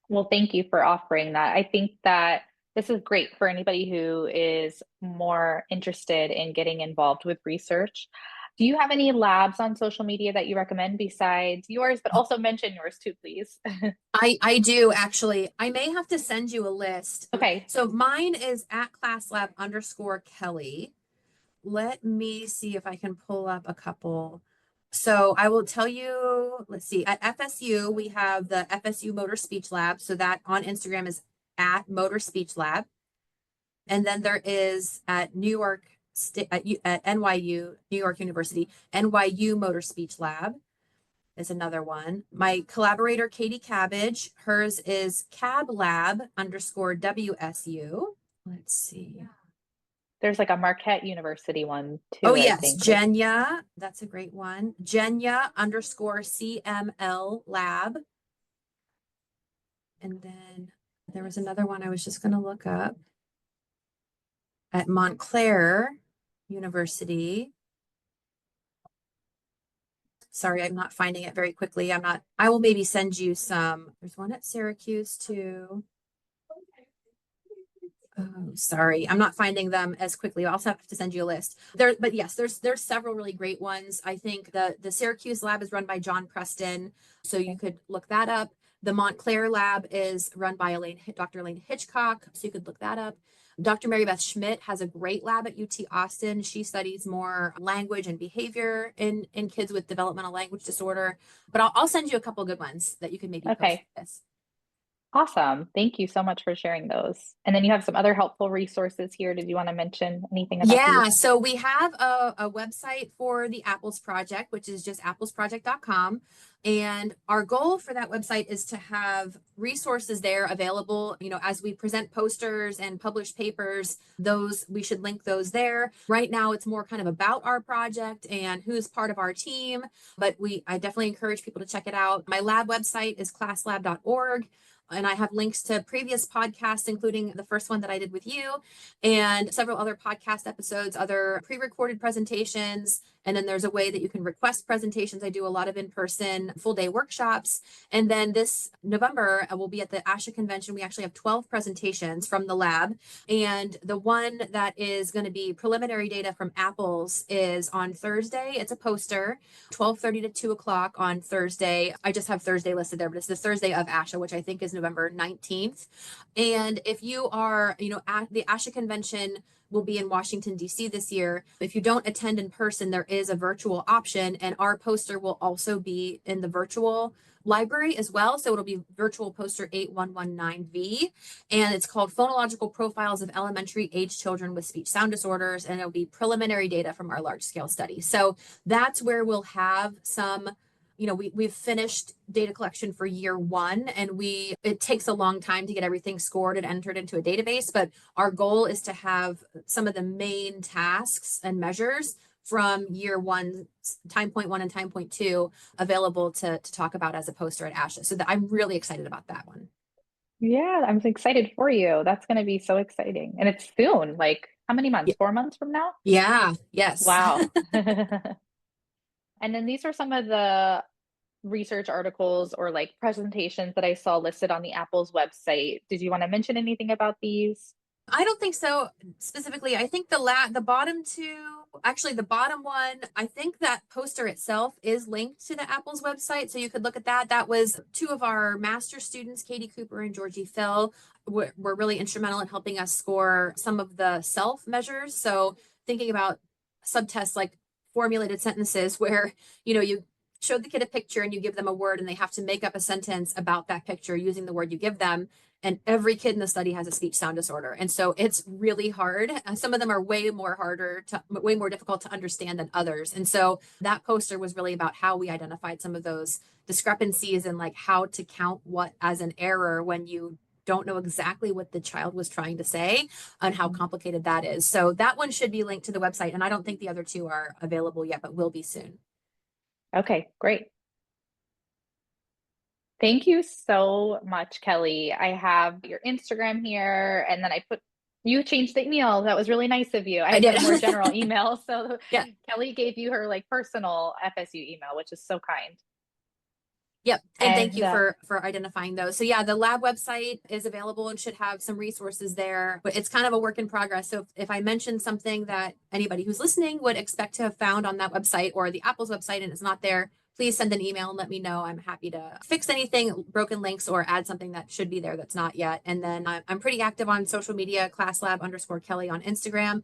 Well, thank you for offering that. I think that this is great for anybody who is more interested in getting involved with research. Do you have any labs on social media that you recommend besides yours, but also mention yours too, please? I do actually. I may have to send you a list. Okay. So mine is at classlab_Kelly. Let me see if I can pull up a couple. So I will tell you, let's see, at FSU, we have the FSU Motor Speech Lab. So that on Instagram is at Motor Speech Lab. And then there is at New York at NYU, New York University, NYU Motor Speech Lab is another one. My collaborator, Katie Cabbage, hers is cablab_WSU. Let's see. There's like a Marquette University one Oh, too, I yes, think. Like, Jenya. That's a great one. Jenya_CML Lab. And then there was another one I was just going to look up at Montclair University. Sorry, I'm not finding it very quickly. I will maybe send you some. There's one at Syracuse too. Oh, sorry, I'm not finding them as quickly. I'll also have to send you a list there. But yes, there's several really great ones. I think the Syracuse lab is run by John Preston, so you could look that up. The Montclair lab is run by Dr. Elaine Hitchcock, so you could look that up. Dr. Mary Beth Schmidt has a great lab at UT Austin. She studies more language and behavior in kids with developmental language disorder. But I'll send you a couple good ones that you can maybe post okay. this. Awesome. Thank you so much for sharing those. And then you have some other helpful resources here. Did you want to mention anything about these? Yeah, so we have a website for the Apples Project, which is just applesproject.com. And our goal for that website is to have resources there available, as we present posters and publish papers, we should link those there. Right now, it's more kind of about our project and who's part of our team, but I definitely encourage people to check it out. My lab website is classlab.org. And I have links to previous podcasts, including the first one that I did with you, and several other podcast episodes, other pre-recorded presentations. And then there's a way that you can request presentations. I do a lot of in-person full-day workshops. And then this November, we'll be at the ASHA convention. We actually have 12 presentations from the lab. And the one that is going to be preliminary data from Apples is on Thursday. It's a poster, 12:30 to 2 o'clock on Thursday. I just have Thursday listed there, but it's the Thursday of ASHA, which I think is November 19th. And if you are, at the ASHA convention, will be in Washington, D.C. this year. If you don't attend in person, there is a virtual option, and our poster will also be in the virtual library as well. So it'll be virtual poster 8119V, and it's called Phonological Profiles of Elementary Age Children with Speech Sound Disorders, and it'll be preliminary data from our large scale study. So that's where we'll have some we've finished data collection for year one, and it takes a long time to get everything scored and entered into a database. But our goal is to have some of the main tasks and measures from year one, time point one and time point two available to talk about as a poster at ASHA. So I'm really excited about that one. Yeah, I'm excited for you. That's going to be so exciting. And it's soon, like how many months? 4 months from now? Yeah, yes. Wow. And then these are some of the research articles or like presentations that I saw listed on the Apple's website. Did you want to mention anything about these? I don't think so specifically. I think the bottom two, actually the bottom one, I think that poster itself is linked to the Apple's website. So you could look at that. That was two of our master students, Katie Cooper and Georgie Phil, were really instrumental in helping us score some of the self measures. So thinking about subtests like formulated sentences where, you showed the kid a picture and you give them a word and they have to make up a sentence about that picture using the word you give them. And every kid in the study has a speech sound disorder. And so it's really hard. Some of them are way more difficult to understand than others. And so that poster was really about how we identified some of those discrepancies and like how to count what as an error when you don't know exactly what the child was trying to say and how complicated that is. So that one should be linked to the website. And I don't think the other two are available yet, but will be soon. Okay, great. Thank you so much, Kelly. I have your Instagram here, and then you changed the email. That was really nice of you. I did. had a more general email. So Yeah. Kelly gave you her like personal FSU email, which is so kind. Yep. And thank you for identifying those. So yeah, the lab website is available and should have some resources there, but it's kind of a work in progress. So if I mention something that anybody who's listening would expect to have found on that website or the Apple's website and it's not there, please send an email and let me know. I'm happy to fix anything, broken links, or add something that should be there that's not yet. And then I'm pretty active on social media, classlab_Kelly on Instagram.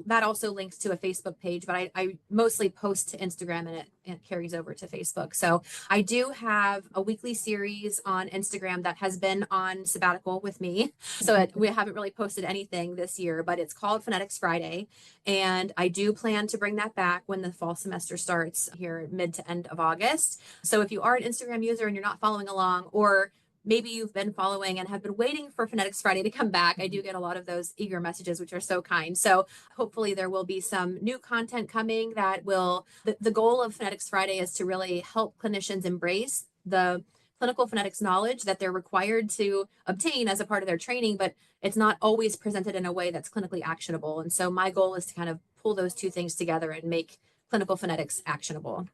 That also links to a Facebook page, but I mostly post to Instagram, and it carries over to Facebook. So I do have a weekly series on Instagram that has been on sabbatical with me. So we haven't really posted anything this year, but it's called Phonetics Friday. And I do plan to bring that back when the fall semester starts here mid to end of August. So if you are an Instagram user and you're not following along, or maybe you've been following and have been waiting for Phonetics Friday to come back, I do get a lot of those eager messages, which are so kind. So hopefully there will be some new content coming that will, the goal of Phonetics Friday is to really help clinicians embrace the clinical phonetics knowledge that they're required to obtain as a part of their training, but it's not always presented in a way that's clinically actionable. And so my goal is to kind of pull those two things together and make clinical phonetics actionable.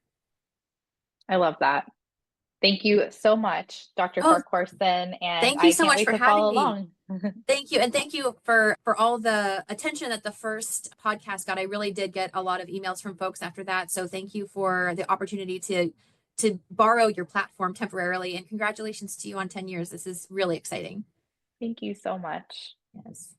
I love that. Thank you so much, Dr. Oh, Farquharson, and thank you I so can't much wait for to having follow me. along. Thank you. And thank you for all the attention that the first podcast got. I really did get a lot of emails from folks after that. So thank you for the opportunity to borrow your platform temporarily. And congratulations to you on 10 years. This is really exciting. Thank you so much. Yes.